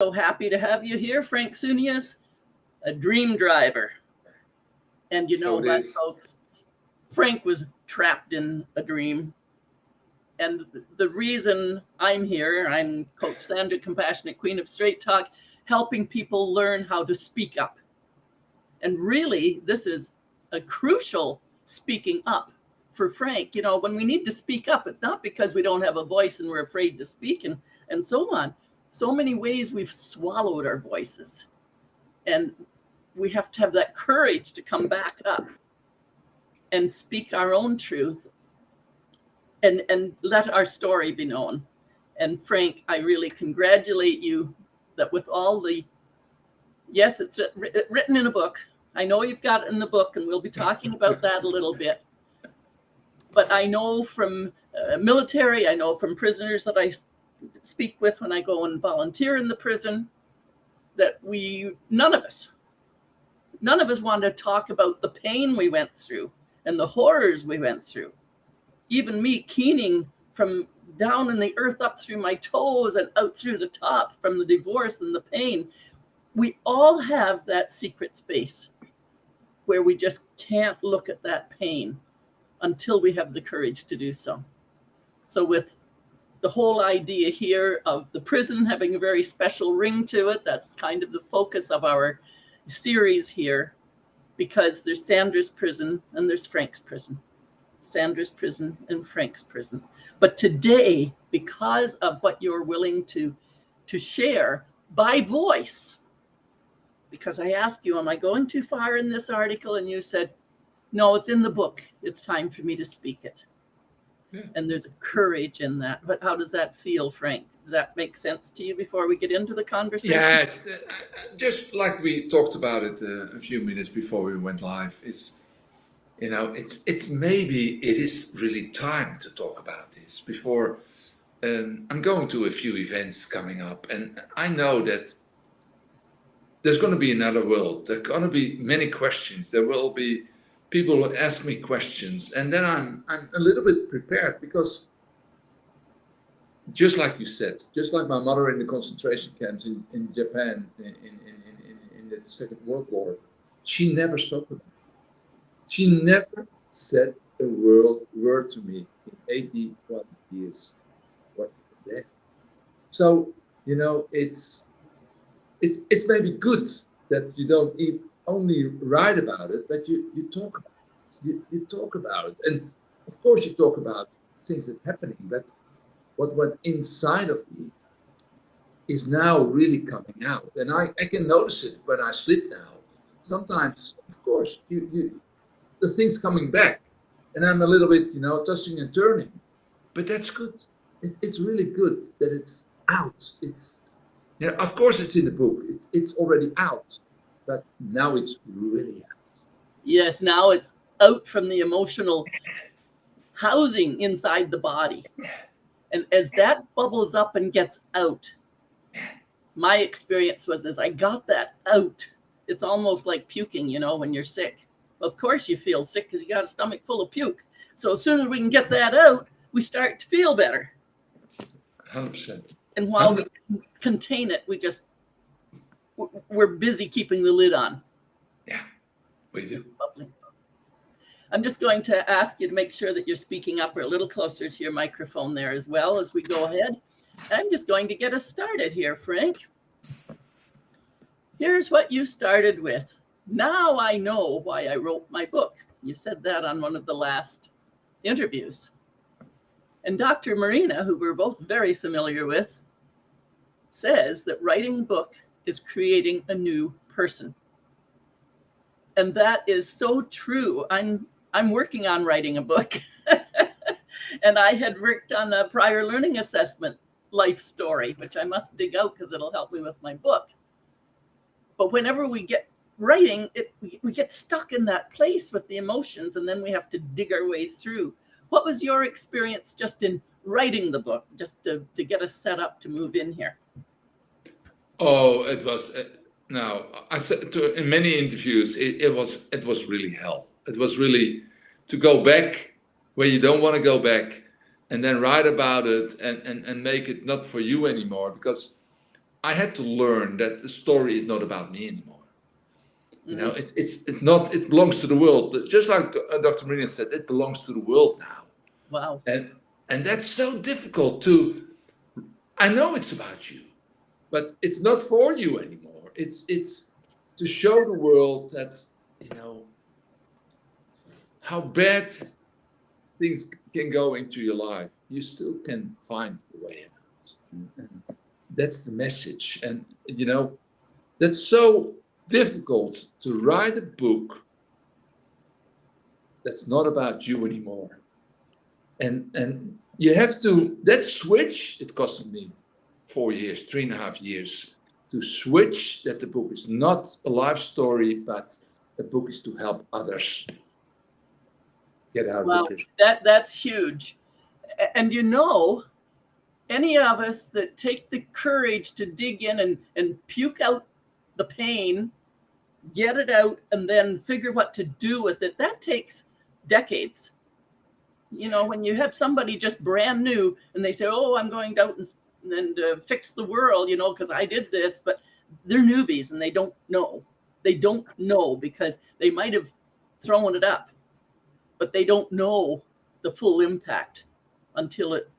So happy to have you here, Frank Soonius, a dream driver. And you know So it what, is. folks? Frank was trapped in a dream. And the reason I'm here, I'm Coach Sandra, Compassionate Queen of Straight Talk, helping people learn how to speak up. And really, this is a crucial speaking up for Frank. You know, when we need to speak up, it's not because we don't have a voice and we're afraid to speak and so on. So many ways we've swallowed our voices. And we have to have that courage to come back up and speak our own truth and let our story be known. And Frank, I really congratulate you that with all the, yes, it's written in a book. I know you've got it in the book, and we'll be talking about that a little bit. But I know from military, I know from prisoners that I speak with when I go and volunteer in the prison, that none of us want to talk about the pain we went through and the horrors we went through. Even me keening from down in the earth up through my toes and out through the top from the divorce and the pain. We all have that secret space where we just can't look at that pain until we have the courage to do so. So with the whole idea here of the prison having a very special ring to it, that's kind of the focus of our series here, because there's Sandra's prison and there's Frank's prison. Sandra's prison and Frank's prison. But today, because of what you're willing to share by voice, because I asked you, am I going too far in this article? And you said, no, it's in the book. It's time for me to speak it. Yeah. And there's a courage in that. But how does that feel, Frank? Does that make sense to you before we get into the conversation? Yeah, it's just like we talked about it a few minutes before we went live. It's maybe it is really time to talk about this before. I'm going to a few events coming up, and I know that there's going to be another world. There are going to be many questions. There will be people who ask me questions, and then I'm a little bit prepared, because just like you said, just like my mother in the concentration camps in Japan in the Second World War, she never spoke about it. She never said a word to me in 81 years. What that? So, it's maybe good that you don't only write about it, but you talk about it. You talk about it. And of course you talk about things that are happening, but what went inside of me is now really coming out. And I can notice it when I sleep now. Sometimes, of course, the thing's coming back, and I'm a little bit, tossing and turning. But that's good. It's really good that it's out. Of course it's in the book. It's already out, but now it's really out. Yes, now it's out from the emotional housing inside the body. And as that bubbles up and gets out, my experience was as I got that out, it's almost like puking, when you're sick. Of course you feel sick because you got a stomach full of puke. So as soon as we can get that out, we start to feel better. 100%. And while we contain it, we're busy keeping the lid on. Yeah, we do. I'm just going to ask you to make sure that you're speaking up or a little closer to your microphone there as well as we go ahead. I'm just going to get us started here, Frank. Here's what you started with. Now I know why I wrote my book. You said that on one of the last interviews. And Dr. Marina, who we're both very familiar with, says that writing a book is creating a new person. And that is so true. I'm working on writing a book. And I had worked on a prior learning assessment life story, which I must dig out because it'll help me with my book. But whenever we get writing, we get stuck in that place with the emotions, and then we have to dig our way through. What was your experience just in writing the book, just to get us set up to move in here? Oh, it was. Now, I said in many interviews, it was really hell. It was really to go back where you don't want to go back, and then write about it and make it not for you anymore. Because I had to learn that the story is not about me anymore. You know, it's not. It belongs to the world. Just like Dr. Marina said, it belongs to the world now. Wow. And that's so difficult to. I know it's about you, but it's not for you anymore. It's to show the world that, you know, how bad things can go into your life. You still can find a way out. And that's the message. And you know, that's so difficult to write a book that's not about you anymore. And you have to, that switch, it costed me 4 years, 3.5 years to switch that the book is not a life story, but the book is to help others get out of Wow, depression. that's huge. And you know, any of us that take the courage to dig in and puke out the pain, get it out, and then figure what to do with it, that takes decades. You know, when you have somebody just brand new and they say, oh, I'm going out and fix the world, you know, because I did this, but they're newbies and they don't know. They don't know because they might have thrown it up, but they don't know the full impact until it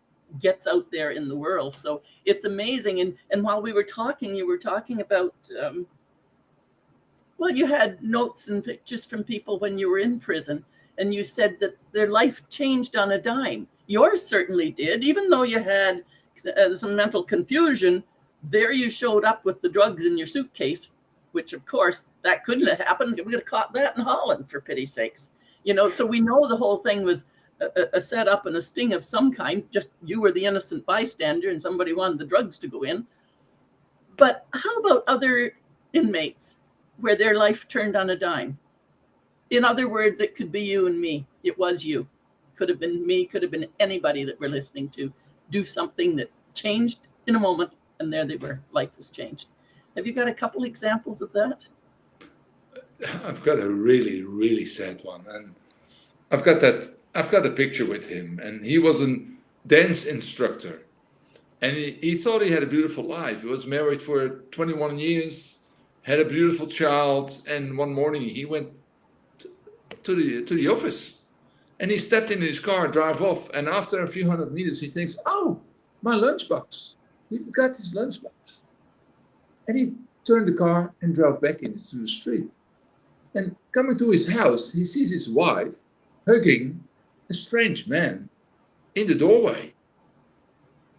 gets out there in the world. So it's amazing. And while we were talking, you were talking about, well, you had notes and pictures from people when you were in prison, and you said that their life changed on a dime. Yours certainly did, even though you had some mental confusion. There you showed up with the drugs in your suitcase, which of course that couldn't have happened. We would have caught that in Holland, for pity's sakes. You know, so we know the whole thing was a setup and a sting of some kind. Just you were the innocent bystander and somebody wanted the drugs to go in. But how about other inmates where their life turned on a dime? In other words, it could be you and me. It was you. Could have been me, could have been anybody that we're listening to do something that changed in a moment, and there they were. Life has changed. Have you got a couple examples of that? I've got a really, really sad one. And I've got a picture with him, and he was a dance instructor. And he thought he had a beautiful life. He was married for 21 years, had a beautiful child, and one morning he went to the office, and he stepped in his car, drive off, and after a few hundred meters, he thinks, "Oh, my lunchbox! He forgot his lunchbox," and he turned the car and drove back into the street. And coming to his house, he sees his wife hugging a strange man in the doorway.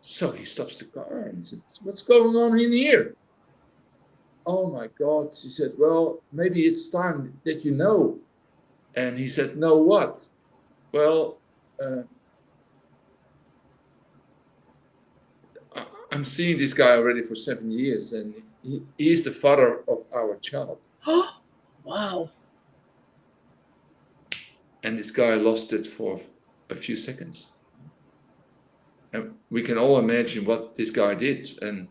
So he stops the car and says, "What's going on in here?" "Oh my God," she said, "well, maybe it's time that you know." And he said, "Know what?" "Well, I'm seeing this guy already for 7 years, and he is the father of our child." Wow. And this guy lost it for a few seconds. And we can all imagine what this guy did. And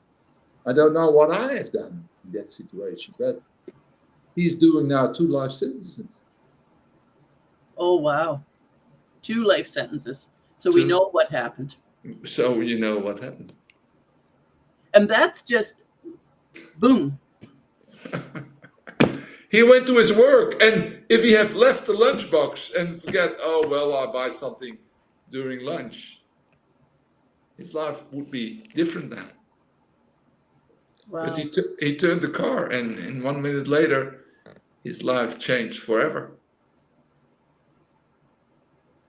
I don't know what I have done in that situation, but he's doing now 2 life sentences. Oh, wow. 2 life sentences. So we know what happened. So you know what happened. And that's just boom. He went to his work, and if he had left the lunchbox and forget, "Oh, well, I'll buy something during lunch," his life would be different now. Wow. But he turned the car, and 1 minute later, his life changed forever.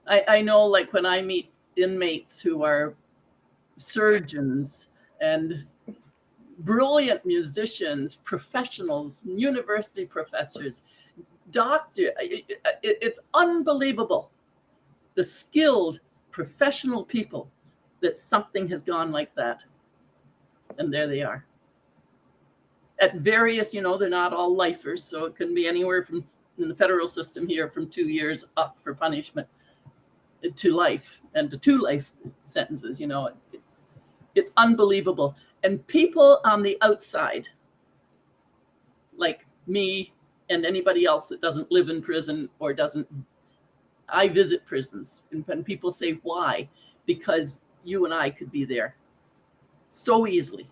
I know, like when I meet inmates who are surgeons and brilliant musicians, professionals, university professors, doctor, it's unbelievable. The skilled professional people that something has gone like that. And there they are. At various, you know, they're not all lifers, so it can be anywhere from, in the federal system here, from 2 years up for punishment to life, and to 2 life sentences. You know, it's unbelievable. And people on the outside, like me and anybody else that doesn't live in prison or doesn't, I visit prisons, and when people say why, because you and I could be there so easily.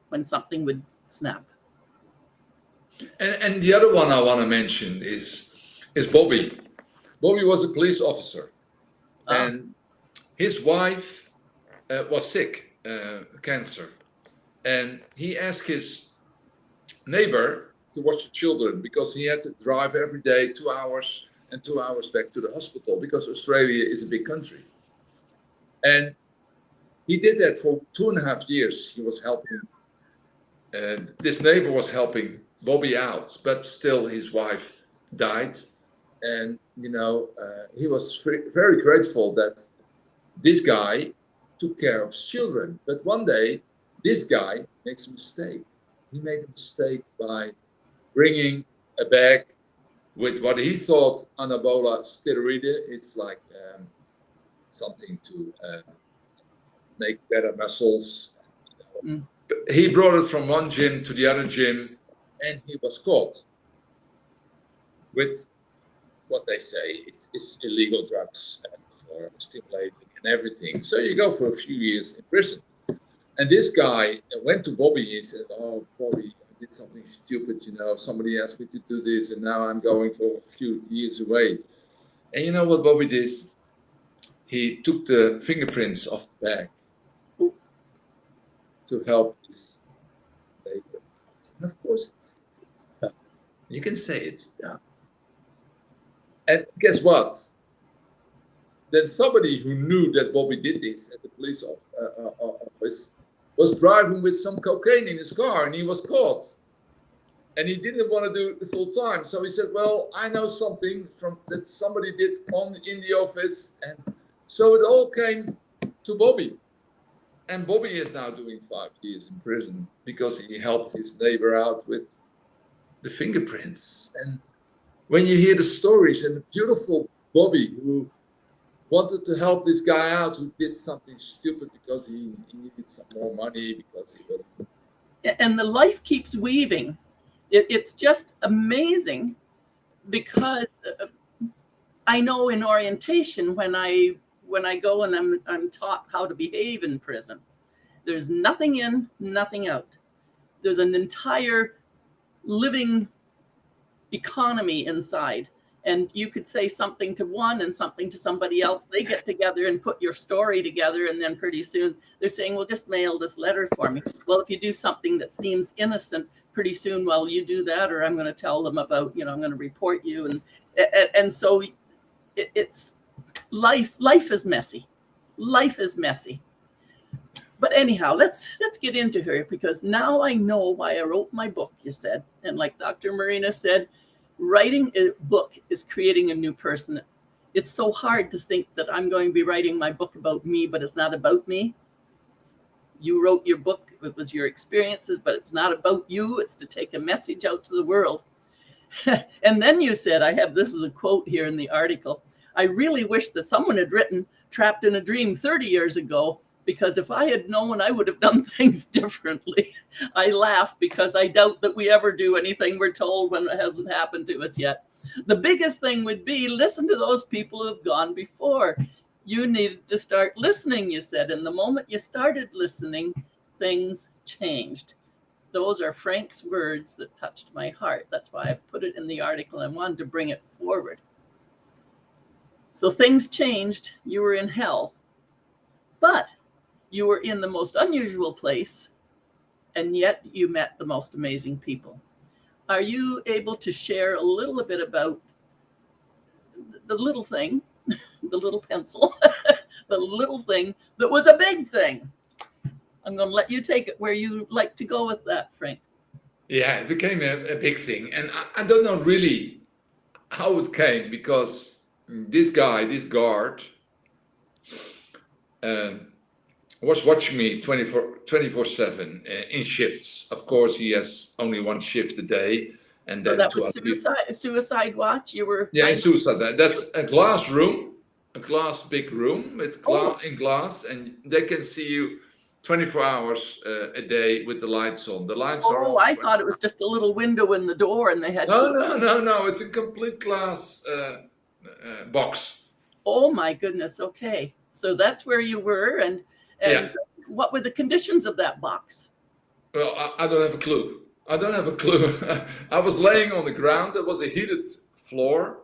when something would snap. And the other one I want to mention is Bobby. Bobby was a police officer, and his wife was sick, cancer, and he asked his neighbor to watch the children because he had to drive every day 2 hours and 2 hours back to the hospital because Australia is a big country. And he did that for 2.5 years. He was helping, this neighbor was helping Bobby out, but still his wife died. And, you know, he was very grateful that this guy took care of his children. But one day, this guy makes a mistake. He made a mistake by bringing a bag with what he thought anabola steroid. It's like something to make better muscles. You know. But he brought it from one gym to the other gym, and he was caught with what they say it's illegal drugs for stimulating and everything. So you go for a few years in prison. And this guy went to Bobby. He said, "Oh, Bobby, I did something stupid. You know, somebody asked me to do this, and now I'm going for a few years away." And you know what Bobby did? He took the fingerprints off the bag to help his neighbor. And of course, it's dumb. You can say it's dumb. And guess what? Then somebody who knew that Bobby did this at the police office was driving with some cocaine in his car, and he was caught. And he didn't want to do it the full time. So he said, "Well, I know something from that somebody did in the office." And so it all came to Bobby. And Bobby is now doing 5 years in prison because he helped his neighbor out with the fingerprints. And when you hear the stories, and the beautiful Bobby who wanted to help this guy out who did something stupid because he needed some more money because he was. And the life keeps weaving. It's just amazing because I know in orientation when I go and I'm taught how to behave in prison, there's nothing in, nothing out. There's an entire living economy inside. And you could say something to one and something to somebody else. They get together and put your story together. And then pretty soon they're saying, "Well, just mail this letter for me." Well, if you do something that seems innocent, pretty soon, well, you do that, or I'm going to tell them about, you know, I'm going to report you. And so it's life is messy. Life is messy. But anyhow, let's get into her, because now I know why I wrote my book, you said. And like Dr. Marina said, writing a book is creating a new person. It's so hard to think that I'm going to be writing my book about me, but it's not about me. You wrote your book, it was your experiences, but it's not about you. It's to take a message out to the world. And then you said, this is a quote here in the article, "I really wish that someone had written Trapped in a Dream 30 years ago, because if I had known, I would have done things differently." I laugh because I doubt that we ever do anything we're told when it hasn't happened to us yet. The biggest thing would be listen to those people who have gone before. You needed to start listening, you said. And the moment you started listening, things changed. Those are Frank's words that touched my heart. That's why I put it in the article. I wanted to bring it forward. So things changed. You were in hell, but you were in the most unusual place, and yet you met the most amazing people. Are you able to share a little bit about the little thing, the little pencil, the little thing that was a big thing? I'm going to let you take it where you like to go with that, Frank. Yeah, it became a big thing. And I don't know really how it came, because this guy, this guard, was watching me 24/7 in shifts. Of course, he has only one shift a day. And so then that was suicide watch. You were in suicide. That's a glass room, a big room with in glass, and they can see you 24 hours a day with the lights on. The lights are on. I thought it was just a little window in the door, and they had. No. It's a complete glass box. Oh my goodness. Okay, so that's where you were, and yeah. What were the conditions of that box? Well, I don't have a clue. I don't have a clue. I was laying on the ground. There was a heated floor,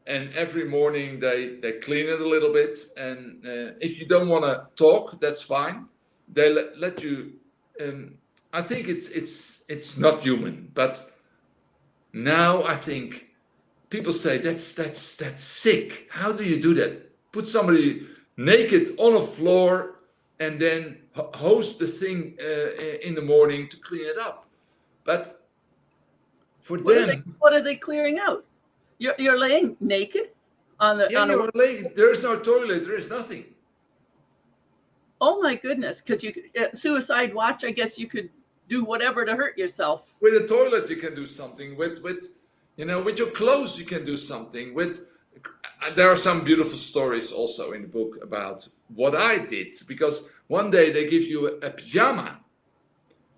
and every morning they clean it a little bit. And if you don't want to talk, that's fine. They let you. I think it's not human, but now I think people say that's sick. How do you do that? Put somebody naked on a floor and then hose the thing in the morning to clean it up. But for them, What are they clearing out? You're laying naked on the yeah, on a. you're late. There is no toilet. There is nothing. Oh my goodness! Because you suicide watch. I guess you could do whatever to hurt yourself. With a toilet, you can do something. With with your clothes, you can do something. There are some beautiful stories also in the book about what I did, because one day they give you a pajama.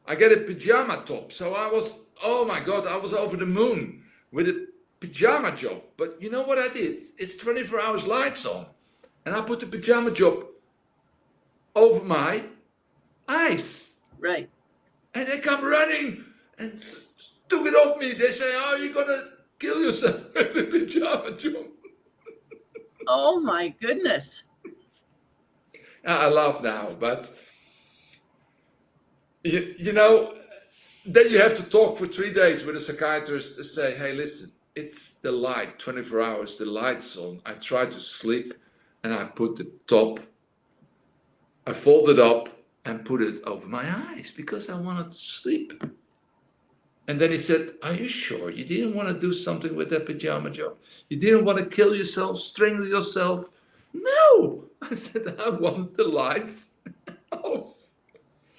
I get a pajama top, so I was, oh my God, I was over the moon with a pajama job. But you know what I did? It's 24 hours lights on, and I put the pajama job over my eyes, Right. and they come running and took it off me. They say, "Oh, you're gonna kill yourself with the pajama job." Oh my goodness. I laugh now, but you know, then you have to talk for 3 days with a psychiatrist to say, "Hey, listen, it's the light, 24 hours, the light's on. I try to sleep, and I put the top, I fold it up and put it over my eyes because I wanted to sleep." And then he said, "Are you sure you didn't want to do something with that pajama job? You didn't want to kill yourself, strangle yourself?" "No." I said, "I want the lights off."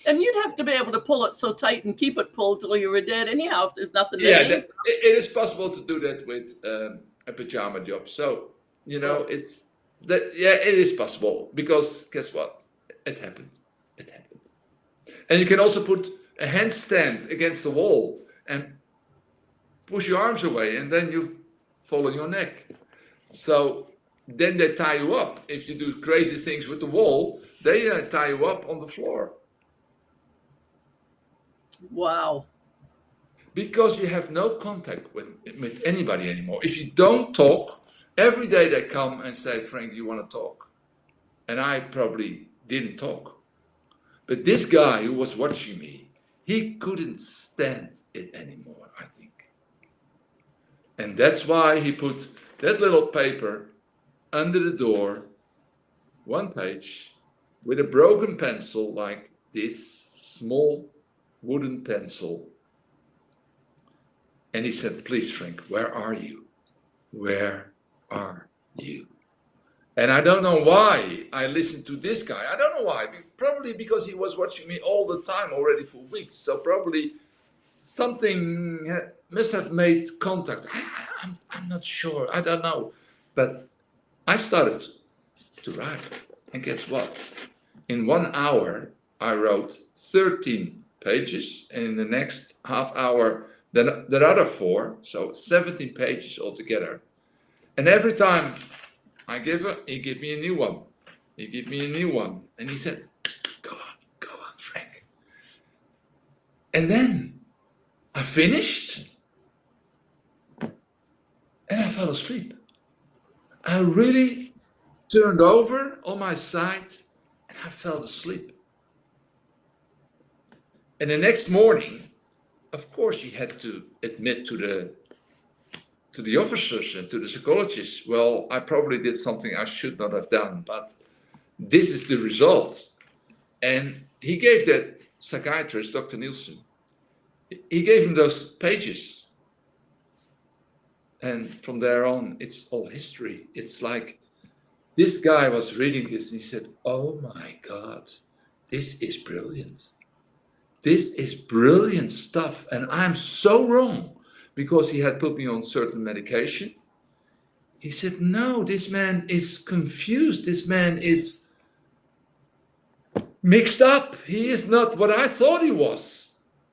And you'd have to be able to pull it so tight and keep it pulled till you were dead anyhow if there's nothing to Yeah, hang. it is possible to do that with a pajama job. So, it's that, yeah, it is possible, because guess what? It happened. It happened. And you can also put a handstand against the wall and push your arms away, and then you fall on your neck. So then they tie you up. If you do crazy things with the wall, they tie you up on the floor. Wow. Because you have no contact with anybody anymore. If you don't talk, every day they come and say, "Frank, you want to talk?" And I probably didn't talk. But this guy who was watching me, he couldn't stand it anymore, I think. And that's why he put that little paper under the door, 1 page, with a broken pencil, like this small wooden pencil. And he said, "Please, Frank, where are you? Where are you?" And I don't know why I listened to this guy. I don't know why. Probably because he was watching me all the time already for weeks. So probably something must have made contact. I'm not sure. I don't know. But I started to write. And guess what? In 1 hour, I wrote 13 pages. And in the next half hour, the other 4. So 17 pages altogether. And every time I give her, he gave me a new one. He gave me a new one. And he said, go on, Frank. And then I finished and I fell asleep. I really turned over on my side and I fell asleep. And the next morning, of course, he had to admit to the officers and to the psychologists, "Well, I probably did something I should not have done, but this is the result." And he gave that psychiatrist, Dr. Nielsen, he gave him those pages. And from there on, it's all history. It's like this guy was reading this and he said, "Oh my God, this is brilliant. This is brilliant stuff. And I'm so wrong." Because he had put me on certain medication. He said, "No, this man is confused. This man is mixed up. He is not what I thought he was.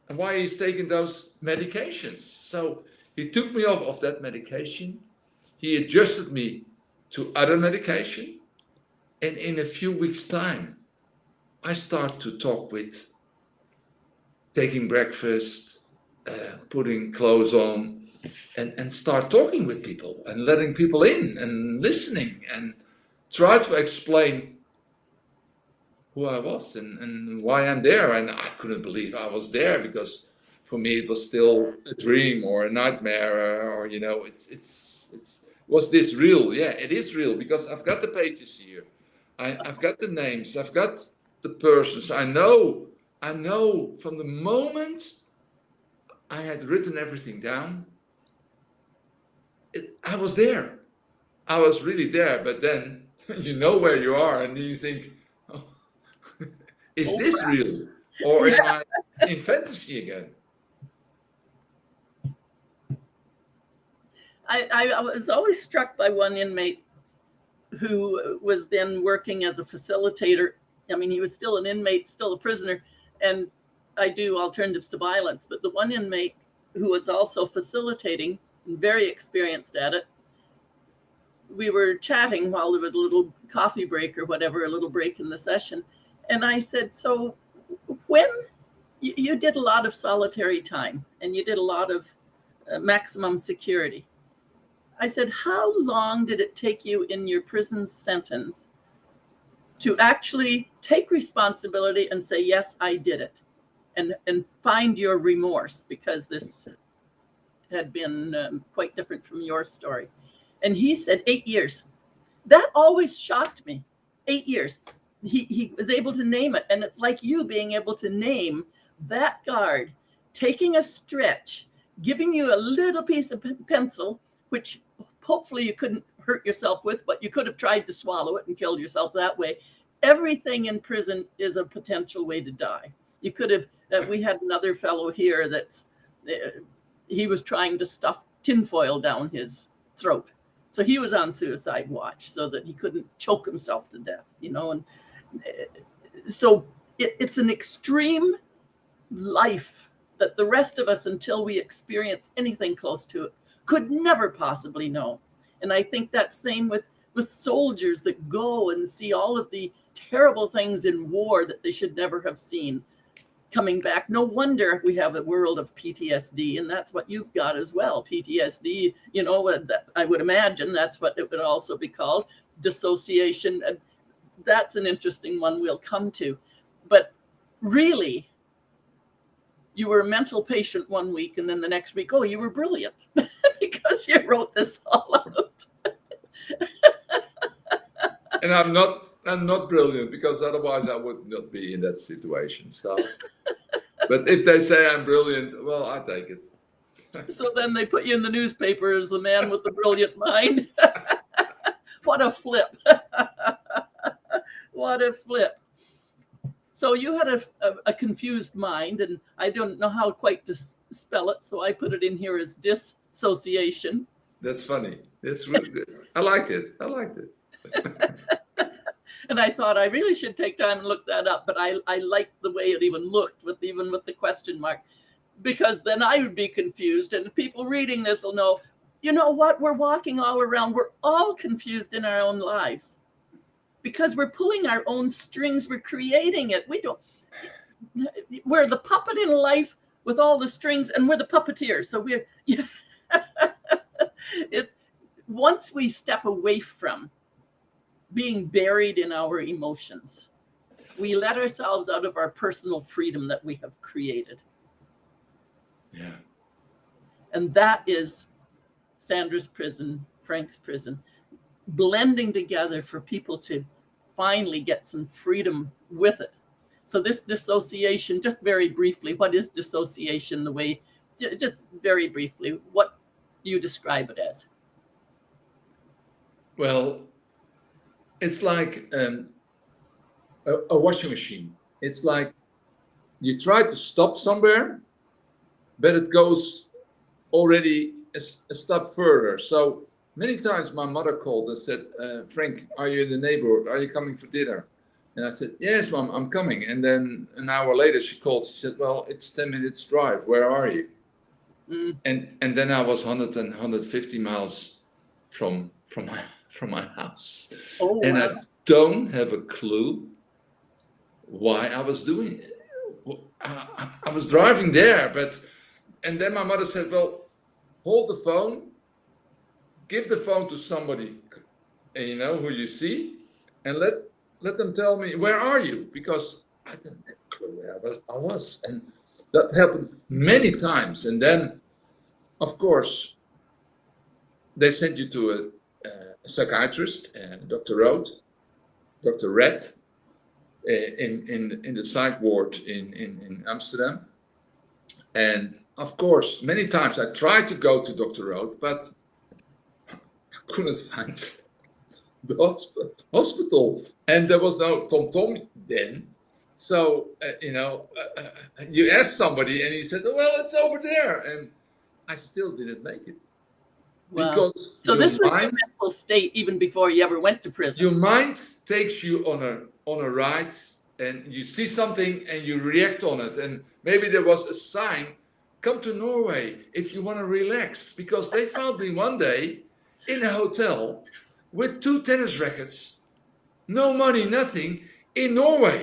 And why he's taking those medications." So he took me off of that medication. He adjusted me to other medication. And in a few weeks' time, I start to talk with taking breakfast, putting clothes on, and start talking with people and letting people in and listening and try to explain who I was and why I'm there. And I couldn't believe I was there, because for me it was still a dream or a nightmare, or was this real? Yeah, it is real, because I've got the pages here. I've got the names, I've got the persons. I know from the moment I had written everything down, I was there. I was really there. But then you know where you are, and you think, oh, is this real? Or am I in fantasy again? I was always struck by one inmate who was then working as a facilitator. I mean, he was still an inmate, still a prisoner, and I do alternatives to violence. But the one inmate who was also facilitating, and very experienced at it, we were chatting while there was a little coffee break or whatever, a little break in the session. And I said, so when you did a lot of solitary time and you did a lot of maximum security, I said, how long did it take you in your prison sentence to actually take responsibility and say, yes, I did it, and find your remorse, because this had been quite different from your story? And he said 8 years. That always shocked me. 8 years. He was able to name it. And it's like you being able to name that guard, taking a stretch, giving you a little piece of pencil, which hopefully you couldn't hurt yourself with, but you could have tried to swallow it and killed yourself that way. Everything in prison is a potential way to die. You could have, we had another fellow here that's, he was trying to stuff tinfoil down his throat. So he was on suicide watch so that he couldn't choke himself to death, you know. And so it's an extreme life that the rest of us, until we experience anything close to it, could never possibly know. And I think that's same with soldiers that go and see all of the terrible things in war that they should never have seen coming back. No wonder we have a world of PTSD, and that's what you've got as well. PTSD, you know, I would imagine that's what it would also be called, dissociation. That's an interesting one we'll come to. But really, you were a mental patient one week, and then the next week, oh, you were brilliant because you wrote this all out. And I'm not brilliant, because otherwise I would not be in that situation. So, but if they say I'm brilliant, well, I take it. So then they put you in the newspaper as the man with the brilliant mind. What a flip. What a flip. So you had a confused mind, and I don't know how quite to spell it, so I put it in here as dissociation. That's funny. It's really good. I liked it. And I thought I really should take time and look that up, but I liked the way it even looked, even with the question mark, because then I would be confused, and people reading this will know, you know what, we're walking all around, we're all confused in our own lives, because we're pulling our own strings, we're creating it. We're the puppet in life with all the strings, and we're the puppeteer. So it's once we step away from being buried in our emotions, we let ourselves out of our personal freedom that we have created. Yeah. And that is Sandra's prison, Frank's prison, blending together for people to finally get some freedom with it. So this dissociation, just very briefly, what is dissociation? Just very briefly, what do you describe it as? Well, it's like a washing machine. It's like you try to stop somewhere, but it goes already a step further. So many times my mother called and said, Frank, are you in the neighborhood? Are you coming for dinner? And I said, yes, Mom, I'm coming. And then an hour later she called. She said, well, it's 10 minutes drive. Where are you? Mm. And then I was 150 miles from my house. Oh, and wow. I don't have a clue why I was doing it. I was driving there, and then my mother said, well, hold the phone, give the phone to somebody, who you see, and let them tell me, where are you? Because I didn't have a clue where I was. And that happened many times. And then, of course, they sent you to a psychiatrist, Dr. Red, in the psych ward in Amsterdam. And of course, many times I tried to go to Dr. Rood, but I couldn't find the hospital. And there was no TomTom then. So, you asked somebody and he said, well, it's over there. And I still didn't make it. Wow. Because so this was your mental state even before you ever went to prison. Your mind takes you on a ride, and you see something and you react on it. And maybe there was a sign, come to Norway if you want to relax. Because they found me one day in a hotel with 2 tennis rackets, no money, nothing, in Norway.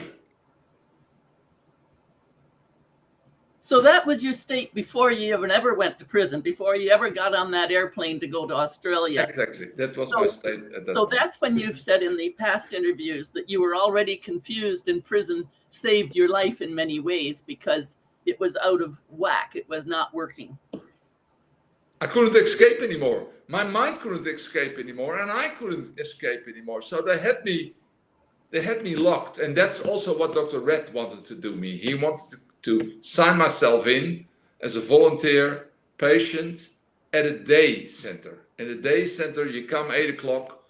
So that was your state before you ever went to prison, before you ever got on that airplane to go to Australia. Exactly. That was my state at that point. That's when you've said in the past interviews that you were already confused, and prison saved your life in many ways because it was out of whack. It was not working. I couldn't escape anymore. My mind couldn't escape anymore, and I couldn't escape anymore. So they had me locked. And that's also what Dr. Red wanted to do me. He wanted to sign myself in as a volunteer patient at a day center. In the day center, you come 8 o'clock,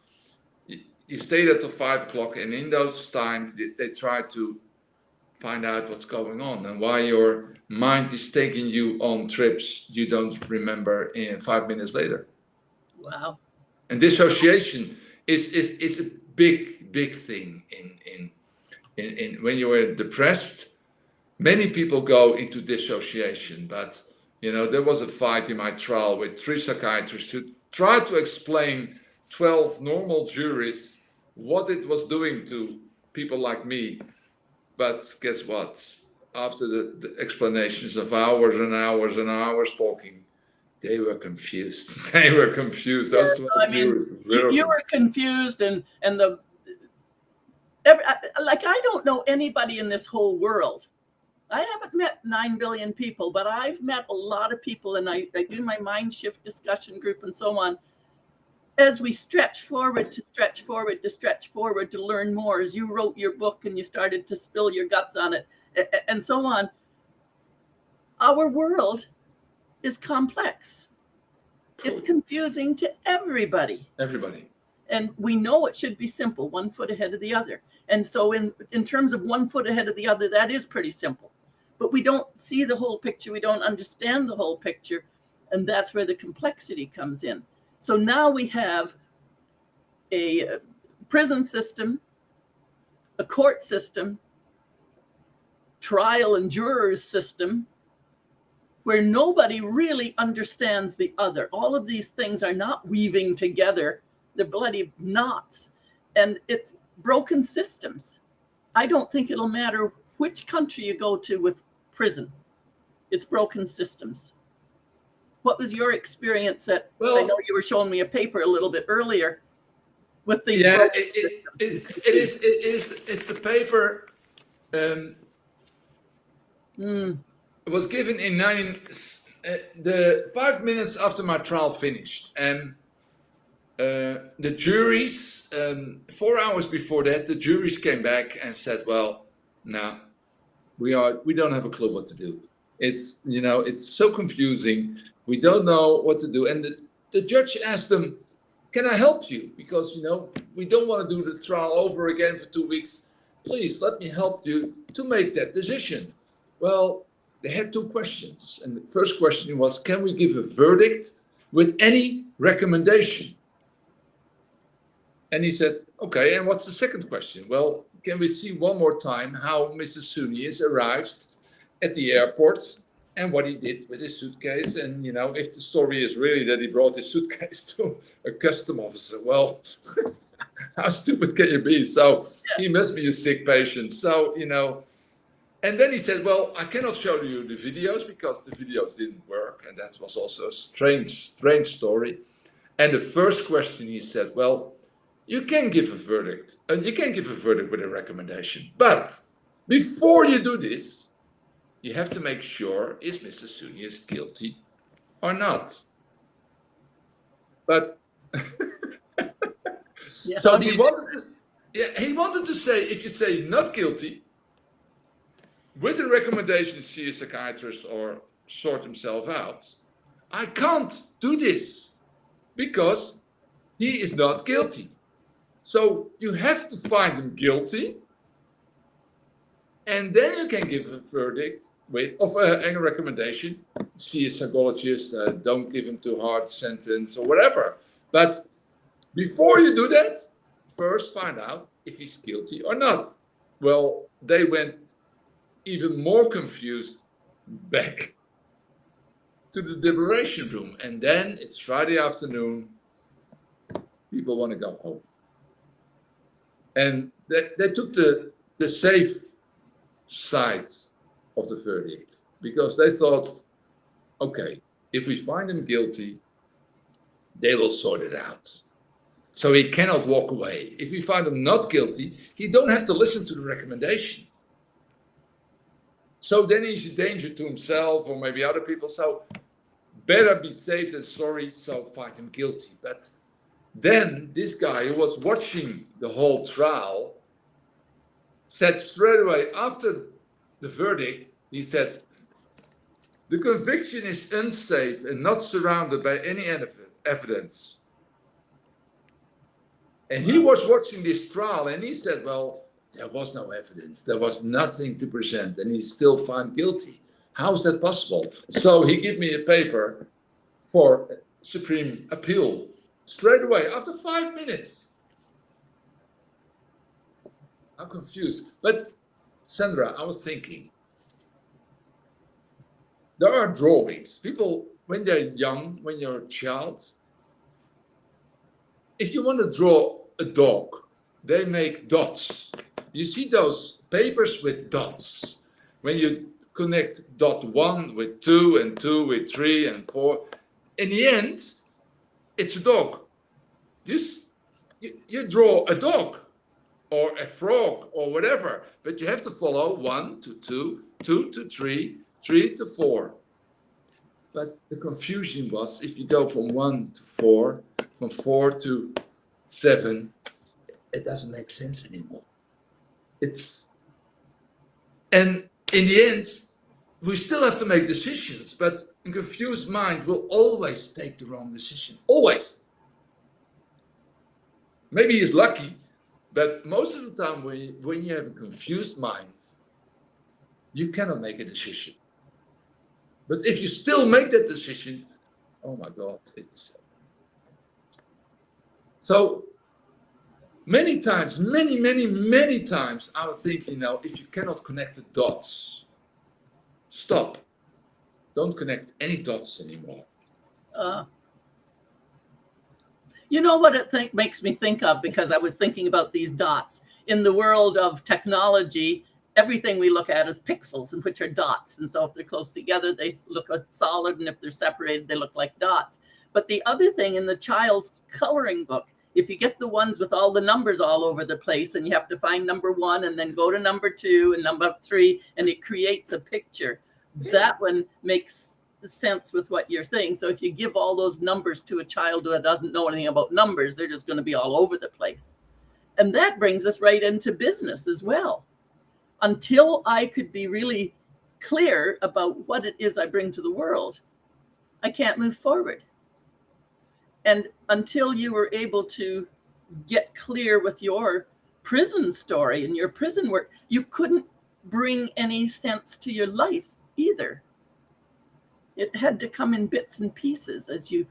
you stay there till 5 o'clock, and in those times, they try to find out what's going on and why your mind is taking you on trips you don't remember in 5 minutes later. Wow. And dissociation is a big thing in when you are depressed. Many people go into dissociation, but there was a fight in my trial with 3 psychiatrists who tried to explain 12 normal juries what it was doing to people like me. But guess what? After the explanations of hours and hours and hours talking, they were confused. They were confused. Those 12 jurors. You were confused, and I don't know anybody in this whole world. I haven't met 9 billion people, but I've met a lot of people, and I do my mind shift discussion group and so on. As we stretch forward to learn more, as you wrote your book and you started to spill your guts on it and so on, our world is complex. It's confusing to everybody. And we know it should be simple, 1 foot ahead of the other. And so in terms of 1 foot ahead of the other, that is pretty simple. But we don't see the whole picture. We don't understand the whole picture. And that's where the complexity comes in. So now we have a prison system, a court system, trial and jurors system, where nobody really understands the other. All of these things are not weaving together. They're bloody knots. And it's broken systems. I don't think it'll matter which country you go to with prison. It's broken systems. What was your experience I know you were showing me a paper a little bit earlier with the it's the paper. It was given in 5 minutes after my trial finished, and the juries 4 hours before that, the juries came back and said, well, no, we don't have a clue what to do. It's it's so confusing. We don't know what to do. And the judge asked them, can I help you? Because we don't want to do the trial over again for 2 weeks. Please let me help you to make that decision. Well, they had 2 questions. And the first question was, can we give a verdict with any recommendation? And he said, okay, and what's the second question? Well, can we see one more time how Mr. Soonius arrived at the airport and what he did with his suitcase? And, if the story is really that he brought his suitcase to a custom officer, well, how stupid can you be? So he must be a sick patient. So, And then he said, well, I cannot show you the videos because the videos didn't work. And that was also a strange story. And the first question he said, well, you can give a verdict. And you can give a verdict with a recommendation. But before you do this, you have to make sure, is Mr. Soonius guilty or not? But Yeah, so he wanted to say, if you say not guilty, with a recommendation to see a psychiatrist or sort himself out, I can't do this because he is not guilty. So you have to find him guilty, and then you can give a verdict of a recommendation. See a psychologist, don't give him too hard a sentence or whatever. But before you do that, first find out if he's guilty or not. Well, they went even more confused back to the deliberation room. And then it's Friday afternoon. People want to go home. And they took the safe side of the verdict because they thought, okay, if we find him guilty, they will sort it out. So he cannot walk away. If we find him not guilty, he don't have to listen to the recommendation. So then he's a danger to himself or maybe other people. So better be safe than sorry, so find him guilty. But then this guy who was watching the whole trial said straight away after the verdict, he said, the conviction is unsafe and not surrounded by any evidence. And he was watching this trial and he said, well, there was no evidence. There was nothing to present and he's still found guilty. How is that possible? So he gave me a paper for Supreme Appeal straight away after 5 minutes. I'm confused. But Sandra, I was thinking, there are drawings. People, when they're young, when you're a child, if you want to draw a dog, they make dots. You see those papers with dots. When you connect dot 1 with 2 and 2 with 3 and 4, in the end, it's a dog. You draw a dog or a frog or whatever, but you have to follow 1 to 2, 2 to 3, 3 to 4. But the confusion was if you go from 1 to 4, from 4 to 7, it doesn't make sense anymore. And in the end, we still have to make decisions, but a confused mind will always take the wrong decision. Always. Maybe he's lucky, but most of the time when you have a confused mind, you cannot make a decision. But if you still make that decision, oh my God, it's... So many times, many times, I was thinking, if you cannot connect the dots, stop. Don't connect any dots anymore. You know what it makes me think of, because I was thinking about these dots. In the world of technology, everything we look at is pixels, and which are dots. And so if they're close together, they look like solid, and if they're separated, they look like dots. But the other thing in the child's coloring book, if you get the ones with all the numbers all over the place and you have to find number 1 and then go to number 2 and number 3 and it creates a picture, that one makes sense with what you're saying. So if you give all those numbers to a child that doesn't know anything about numbers, they're just going to be all over the place. And that brings us right into business as well. Until I could be really clear about what it is I bring to the world, I can't move forward. And until you were able to get clear with your prison story and your prison work, you couldn't bring any sense to your life either. It had to come in bits and pieces as you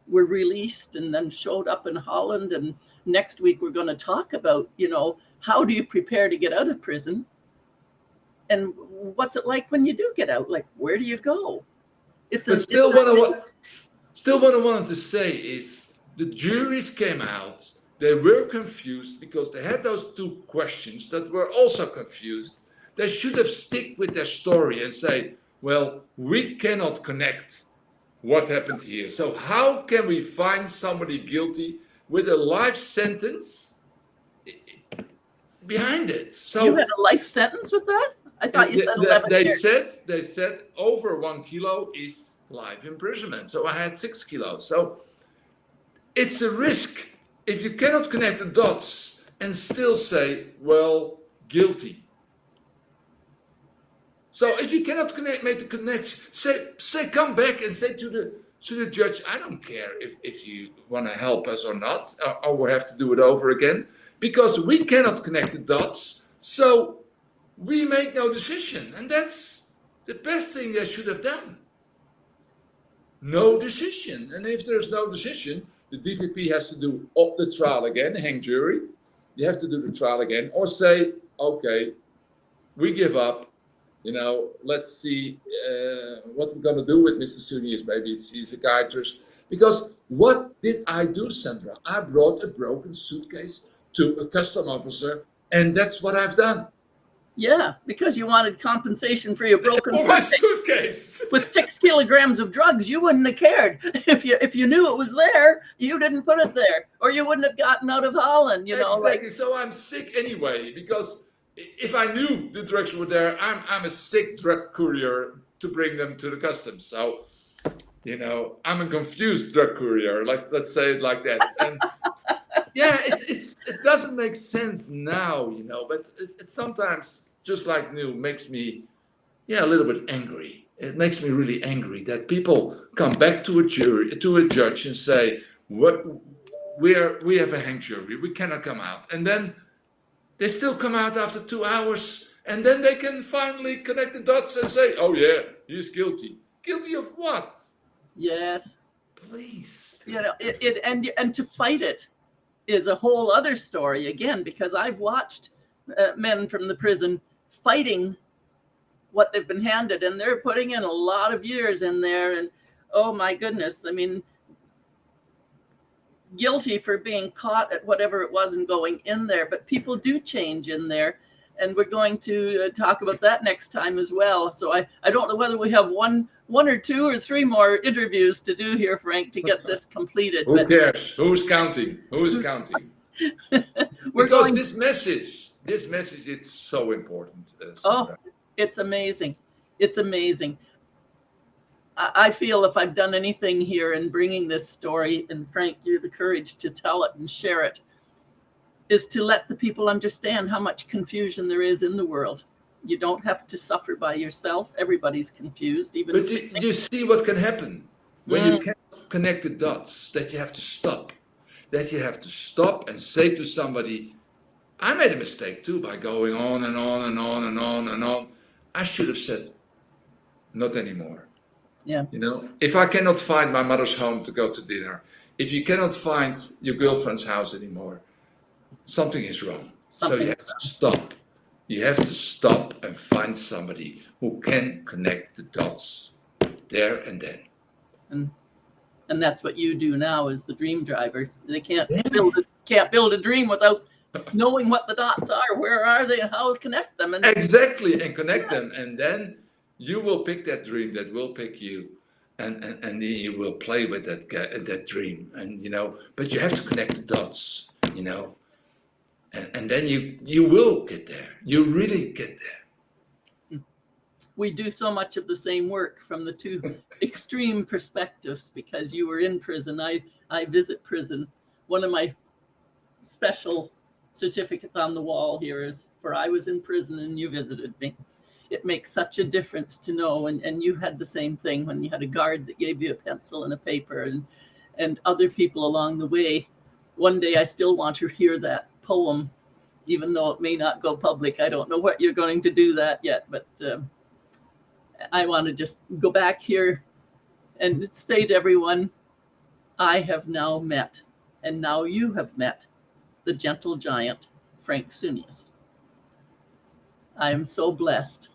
were released and then showed up in Holland. And next week we're going to talk about, how do you prepare to get out of prison? And what's it like when you do get out? Like, where do you go? Still, what I wanted to say is the juries came out. They were confused because they had those 2 questions that were also confused. They should have stick with their story and say, well, we cannot connect what happened here. So how can we find somebody guilty with a life sentence behind it? So you had a life sentence with that? I thought you said 11 years. They said over 1 kilo is life imprisonment. So I had 6 kilos. So it's a risk if you cannot connect the dots and still say, well, guilty. So if you cannot make the connection, say come back and say to the judge, I don't care if you want to help us or not, or we have to do it over again, because we cannot connect the dots. So we make no decision, and that's the best thing they should have done. No decision. And if there's no decision, the DPP has to do up the trial again, hang jury. You have to do the trial again, or say, okay, we give up. You know, let's see what we're going to do with Mr. Soonius. Maybe he's a psychiatrist. Because what did I do, Sandra? I brought a broken suitcase to a custom officer, and that's what I've done. Yeah, because you wanted compensation for your broken suitcase. With 6 kilograms of drugs. You wouldn't have cared if you knew it was there. You didn't put it there, or you wouldn't have gotten out of Holland. You know, exactly. So I'm sick anyway, because if I knew the drugs were there, I'm a sick drug courier to bring them to the customs. So, you know, I'm a confused drug courier. Let's say it like that. And yeah, it doesn't make sense now, you know, but it sometimes, just like new, makes me, a little bit angry. It makes me really angry that people come back to a judge and say, we have a hang jury, we cannot come out. And then they still come out after 2 hours, and then they can finally connect the dots and say, oh yeah, he's guilty. Guilty of what? Yes. Please. You know, and to fight it is a whole other story again, because I've watched men from the prison fighting what they've been handed, and they're putting in a lot of years in there, and oh my goodness, I mean, guilty for being caught at whatever it was and going in there, but people do change in there, and we're going to talk about that next time as well. So I don't know whether we have one or 2 or 3 more interviews to do here, Frank, to get this completed. Who cares? Who's counting? Who's counting? Because this message is so important. Oh, it's amazing. It's amazing. I feel if I've done anything here in bringing this story, and Frank, you're the courage to tell it and share it, is to let the people understand how much confusion there is in the world. You don't have to suffer by yourself. Everybody's confused. But you see what can happen when you can't connect the dots, that you have to stop. That you have to stop and say to somebody, I made a mistake too by going on and on and on and on and on. I should have said, not anymore. Yeah. You know, if I cannot find my mother's home to go to dinner, if you cannot find your girlfriend's house anymore, something is wrong. So you have to stop. You have to stop and find somebody who can connect the dots there and then. And that's what you do now as the dream driver. They can't build a dream without knowing what the dots are. Where are they and how to connect them? And exactly, and connect them, and then you will pick that dream that will pick you, and then you will play with that dream, and you know. But you have to connect the dots, you know, and then you will get there. You really get there. We do so much of the same work from the 2 extreme perspectives, because you were in prison. I visit prison. One of my special certificates on the wall here is for I was in prison and you visited me. It makes such a difference to know, and you had the same thing when you had a guard that gave you a pencil and a paper, and other people along the way. One day I still want to hear that poem, even though it may not go public. I don't know what you're going to do that yet, but I want to just go back here and say to everyone, I have now met, and now you have met, the gentle giant, Frank Soonius. I am so blessed.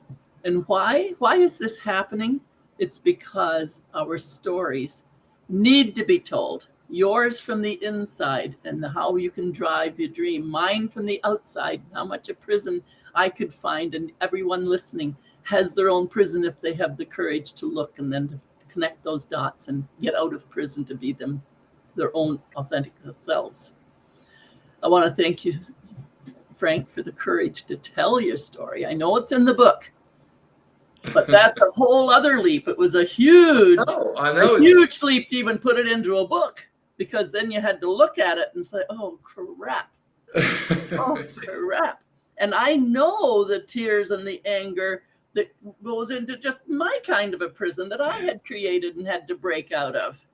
And why? Why is this happening? It's because our stories need to be told. Yours from the inside and how you can drive your dream. Mine from the outside, how much a prison I could find, and everyone listening has their own prison if they have the courage to look and then to connect those dots and get out of prison to be their own authentic selves. I want to thank you, Frank, for the courage to tell your story. I know it's in the book, but that's a whole other leap. It was a huge leap to even put it into a book, because then you had to look at it and say, oh, crap. Oh, crap. And I know the tears and the anger that goes into just my kind of a prison that I had created and had to break out of.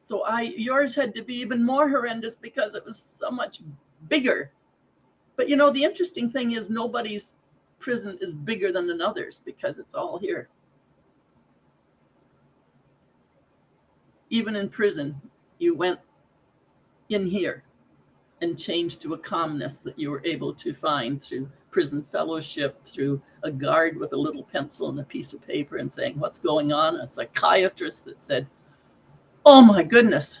So yours had to be even more horrendous because it was so much bigger. But you know, the interesting thing is nobody's prison is bigger than another's because it's all here. Even in prison, you went in here and changed to a calmness that you were able to find through prison fellowship, through a guard with a little pencil and a piece of paper and saying, what's going on? A psychiatrist that said, oh my goodness,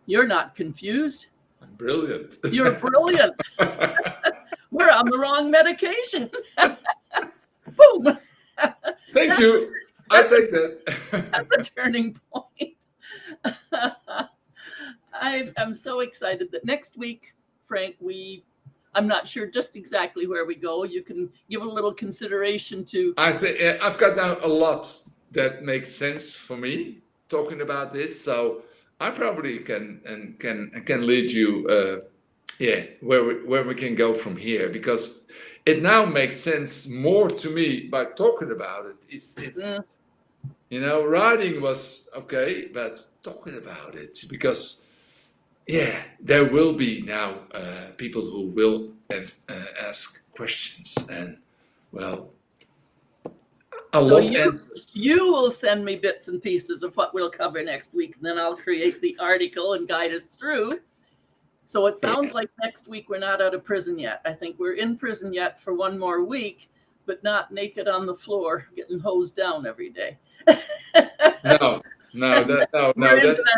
you're not confused. I'm brilliant. You're brilliant. We're on the wrong medication. Boom. Thank you. I take that. That's a turning point. I'm so excited that next week, Frank, I'm not sure just exactly where we go. You can give a little consideration to. I think I've got now a lot that makes sense for me talking about this, so I probably can lead you, where we can go from here, because it now makes sense more to me by talking about it. It's you know, writing was okay, but talking about it, because there will be now people who will ask questions, and well, a lot of answers. You will send me bits and pieces of what we'll cover next week, and then I'll create the article and guide us through. So it sounds like next week we're not out of prison yet. I think we're in prison yet for one more week, but not naked on the floor getting hosed down every day. No. That's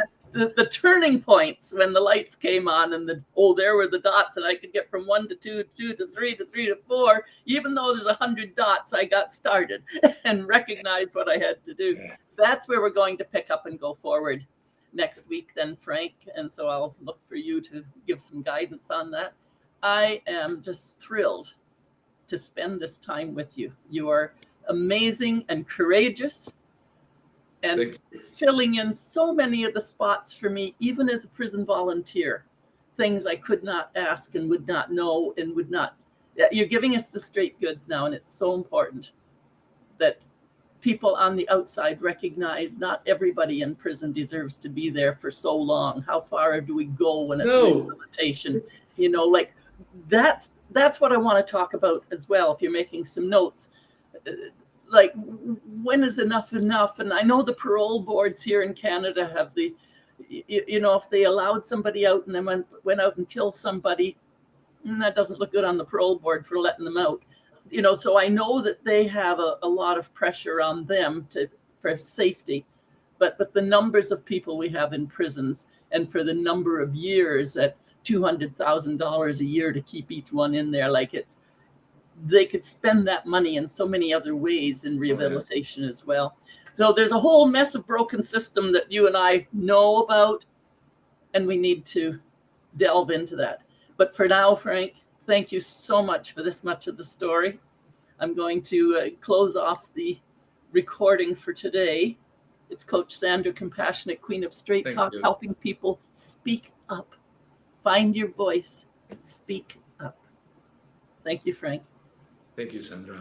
the turning points when the lights came on and there were the dots, and I could get from 1 to 2, 2 to 3 to 3 to 4. Even though there's 100 dots, I got started and recognized what I had to do. That's where we're going to pick up and go forward next week then, Frank. And so I'll look for you to give some guidance on that. I am just thrilled to spend this time with you. You are amazing and courageous, and filling in so many of the spots for me, even as a prison volunteer, things I could not ask and would not know and would not. You're giving us the straight goods now, and it's so important that people on the outside recognize not everybody in prison deserves to be there for so long. How far do we go when it's rehabilitation? You know, like that's what I want to talk about as well. If you're making some notes, like when is enough? And I know the parole boards here in Canada have if they allowed somebody out and then went out and killed somebody, that doesn't look good on the parole board for letting them out. So I know that they have a lot of pressure on them for safety, but the numbers of people we have in prisons, and for the number of years at $200,000 a year to keep each one in there, they could spend that money in so many other ways in rehabilitation as well. So there's a whole mess of broken system that you and I know about, and we need to delve into that. But for now, Frank, thank you so much for this much of the story. I'm going to close off the recording for today. It's Coach Sandra, Compassionate Queen of Straight Talk, helping people speak up. Find your voice, speak up. Thank you, Frank. Thank you, Sandra.